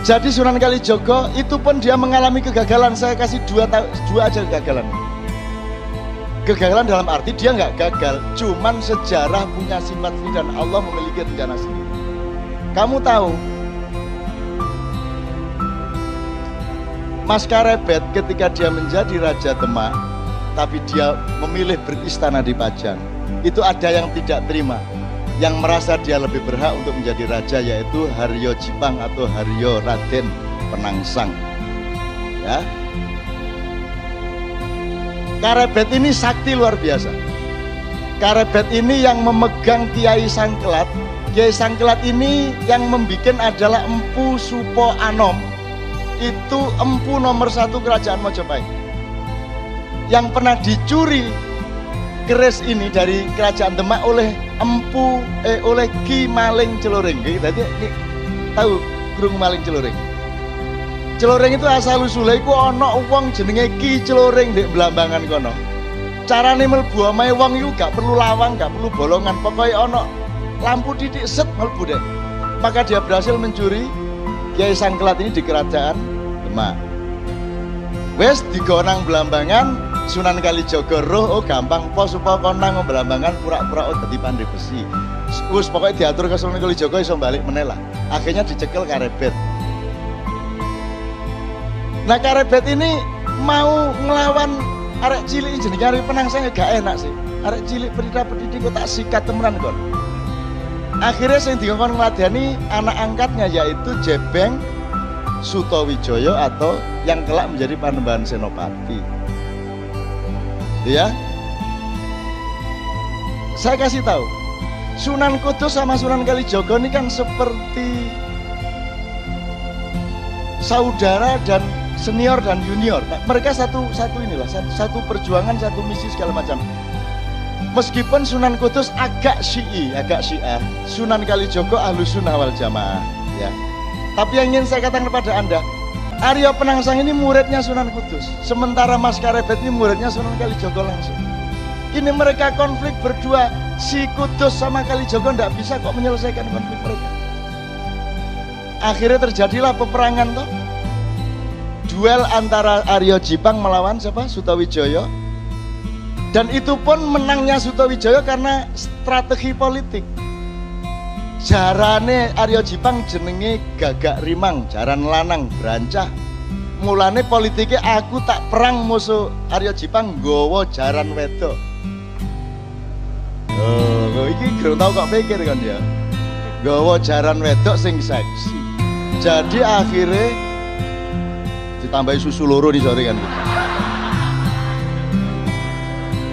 Jadi Sunan Kalijaga itu pun dia mengalami kegagalan. Saya kasih dua aja kegagalan. Kegagalan dalam arti dia nggak gagal, cuman sejarah punya sifat sendiri dan Allah memiliki rencana sendiri. Kamu tahu, Mas Karebet ketika dia menjadi Raja Demak, tapi dia memilih beristana di Pajang, itu ada yang tidak terima, yang merasa dia lebih berhak untuk menjadi raja, yaitu Haryo Jipang atau Haryo Raden Penangsang. Ya, Karebet ini sakti luar biasa. Karebet ini yang memegang Kiai Sangkelat. Kiai Sangkelat ini yang membuat adalah Empu Supo Anom. Itu empu nomor 1 kerajaan Mojopahit. Yang pernah dicuri keris ini dari kerajaan Demak oleh oleh Ki Maling Celoring. Jadi tahu Grung Maling Celoring. Celoring itu asal usulnya iku ana wong jenenge Ki Celoring ndek Blambangan kono. Carane mlebu omahe wong iku gak perlu lawang, gak perlu bolongan, pokoknya ana lampu titik set mlebu deh. Maka dia berhasil mencuri Kiai Sangkelat ini di kerajaan Demak. Wes digonang Blambangan, Sunan Kalijaga roh, oh gampang po supaya konang Blambangan pura-pura oh dadi pandai besi. Wes pokoknya diatur ke Sunan Kalijaga iso balik meneh lah. Akhirnya dicekel Karebet. Nah Karebet ini mau ngelawan arek cilik jenenge Haryo Penangsang gak enak sih. Arek cilik pendidik kok tak sikat temenan kon. Akhirnya sing dikon ngladeni anak angkatnya yaitu Jebeng Sutowijoyo atau yang kelak menjadi Panembahan Senopati. Ya, saya kasih tahu, Sunan Kudus sama Sunan Kalijaga ini kan seperti saudara dan senior dan junior. Nah, mereka satu perjuangan, satu misi segala macam. Meskipun Sunan Kudus agak Syiah, Sunan Kalijaga Ahlus Sunnah wal Jamaah, ya. Tapi yang ingin saya katakan kepada Anda, Haryo Penangsang ini muridnya Sunan Kudus, sementara Mas Karebet ini muridnya Sunan Kalijaga langsung. Ini mereka konflik berdua, si Kudus sama Kalijaga tidak bisa kok menyelesaikan konflik mereka. Akhirnya terjadilah peperangan toh. Duel antara Haryo Jipang melawan siapa? Sutowijoyo. Dan itu pun menangnya Sutowijoyo karena strategi politik. Jarane Haryo Jipang jenenge Gagak Rimang, jaran lanang brancah. Mulane politiknya aku tak perang musuh Haryo Jipang nggawa jaran wedok. Oh, iki gerung tau kok pikir kan ya. Nggawa jaran wedok sing seksi. Jadi akhirnya ditambahi susu loro di sore kan.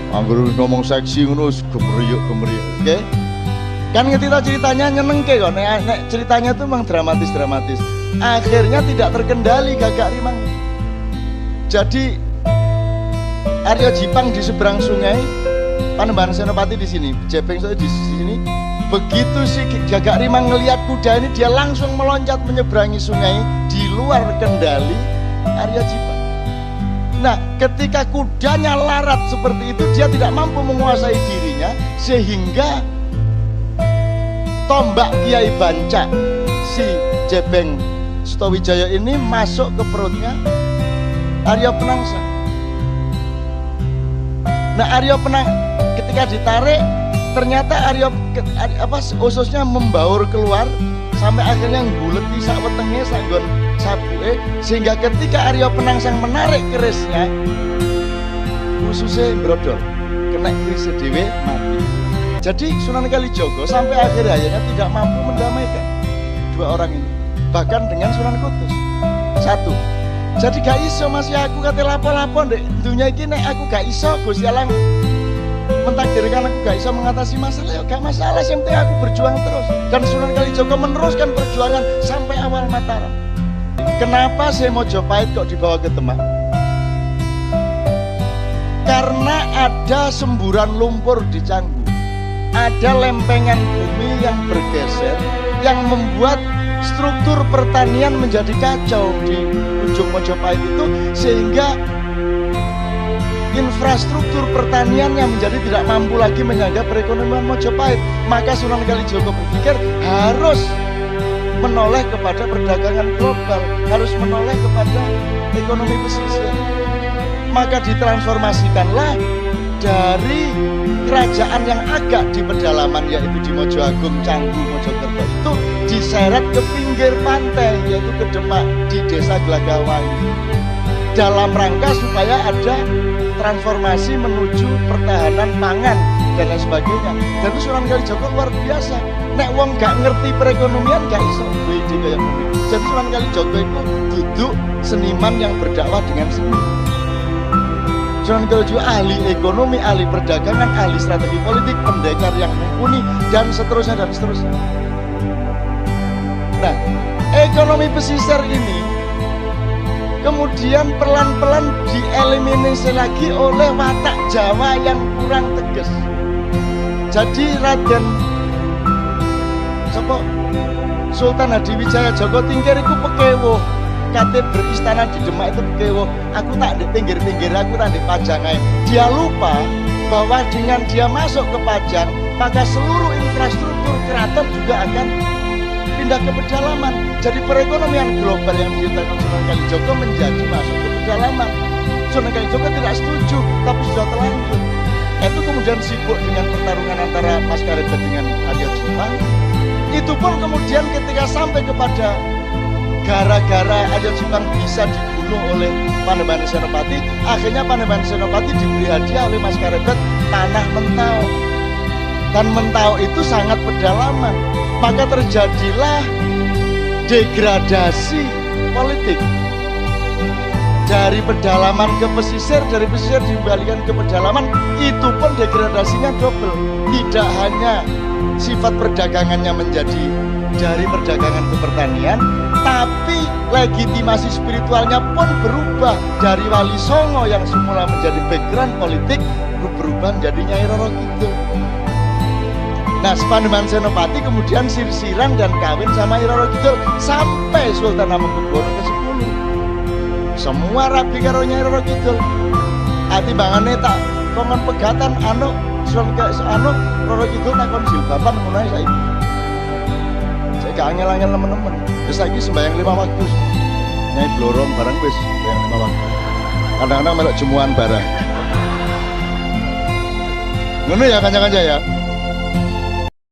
Anggur ngomong seksi ngono gemeriyuk. Oke? Kan ngerti ceritanya nyenengke kok. Nek ceritanya tuh memang dramatis. Akhirnya tidak terkendali Gagak Rimang. Jadi Haryo Jipang di seberang sungai, Panembahan Senopati di sini, Jebeng di sini. Begitu si Gagak Rimang ngelihat kuda ini, dia langsung meloncat menyeberangi sungai di luar kendali Haryo Jipang. Nah, ketika kudanya larat seperti itu, dia tidak mampu menguasai dirinya, sehingga tombak Kiai Banca si Jebeng Sutowijoyo ini masuk ke perutnya Haryo Penangsang. Nah, ketika ditarik, ternyata ususnya membaur keluar sampai akhirnya nguleti sak wetenge sak nggon sabuke, sehingga ketika Haryo Penangsang menarik kerisnya, ususnya brodol, kena keris dhewe mati. Jadi Sunan Kalijaga sampai akhir hayatnya tidak mampu mendamaikan dua orang ini, bahkan dengan Sunan Kudus. Satu, jadi gak iso masih aku kate lapo-lapo ndek dunia iki, nek aku gak iso Gusti Allah mentakdirkan aku gak iso mengatasi masalah, ya gak masalah, yang penting aku berjuang terus. Dan Sunan Kalijaga meneruskan perjuangan sampai awal Mataram. Kenapa saya Mojopahit kok dibawa ke Demak? Karena ada semburan lumpur di Canggu. Ada lempengan bumi yang bergeser yang membuat struktur pertanian menjadi kacau di ujung Mojopahit itu, sehingga infrastruktur pertanian yang menjadi tidak mampu lagi menyangga perekonomian Mojopahit. Maka Sunan Kalijaga berpikir harus menoleh kepada perdagangan global, harus menoleh kepada ekonomi pesisir. Maka ditransformasikanlah dari kerajaan yang agak di pedalaman, yaitu di Mojo Agung, Canggu, Mojokerto, itu diseret ke pinggir pantai, yaitu ke Demak di desa Gelagawangi, dalam rangka supaya ada transformasi menuju pertahanan pangan dan lain sebagainya. Dan itu Sunan Kalijaga luar biasa. Nek wong gak ngerti perekonomian gak iso duwe ide kaya ngono. Jadi Sunan Kalijaga itu duduk seniman yang berdakwah dengan seni. Sunan Kalijaga ahli ekonomi, ahli perdagangan, ahli strategi politik, pendekar yang mumpuni, dan seterusnya dan seterusnya. Nah, ekonomi pesisir ini kemudian pelan-pelan dieliminasi lagi oleh watak Jawa yang kurang tegas. Jadi Raden Sultan Hadiwijaya Joko Tingkir itu pekewo, kate beristana di Demak itu pekewo. Aku tak di pinggir-pinggir, aku tak di Pajangan. Dia lupa bahwa dengan dia masuk ke Pajang, maka seluruh infrastruktur keraton juga akan pindah ke pedalaman. Jadi perekonomian global yang diciptakan Sunan Kalijaga menjadi masuk ke pedalaman. Sunan Kalijaga tidak setuju, tapi sudah terlanjur. Itu kemudian sibuk dengan pertarungan antara Mas Karebet dengan Arya Jipang. Itu pun kemudian ketika sampai kepada gara-gara Arya Jipang bisa dibunuh oleh Panembahan Senopati, akhirnya Panembahan Senopati diberi hadiah oleh Mas Karebet tanah Mentau. Dan Mentau itu sangat pedalaman. Maka terjadilah degradasi politik dari pedalaman ke pesisir, dari pesisir dikembalikan ke pedalaman. Itu pun degradasinya double. Tidak hanya sifat perdagangannya menjadi dari perdagangan ke pertanian, tapi legitimasi spiritualnya pun berubah dari Wali Songo yang semula menjadi background politik berubah menjadi Nyai Roro Kidul. Nah, Panembahan Senopati kemudian sirsiran dan kawin sama Nyai Roro Kidul sampai Sultan Hamengkubuwono ke-10. Semua rabi karo Nyai Roro Kidul. Atimbangane tak kongon pegatan Roro Kidul tak kon jilbaban ngono ae saiki. Saya gak angel-angel temen-temen. Wis saiki sembahyang 5 waktu. Nyai blorong barang wis sembahyang 5 waktu. Kadang-kadang melok jemuan barang. Ngono ya kanca-kanca ya.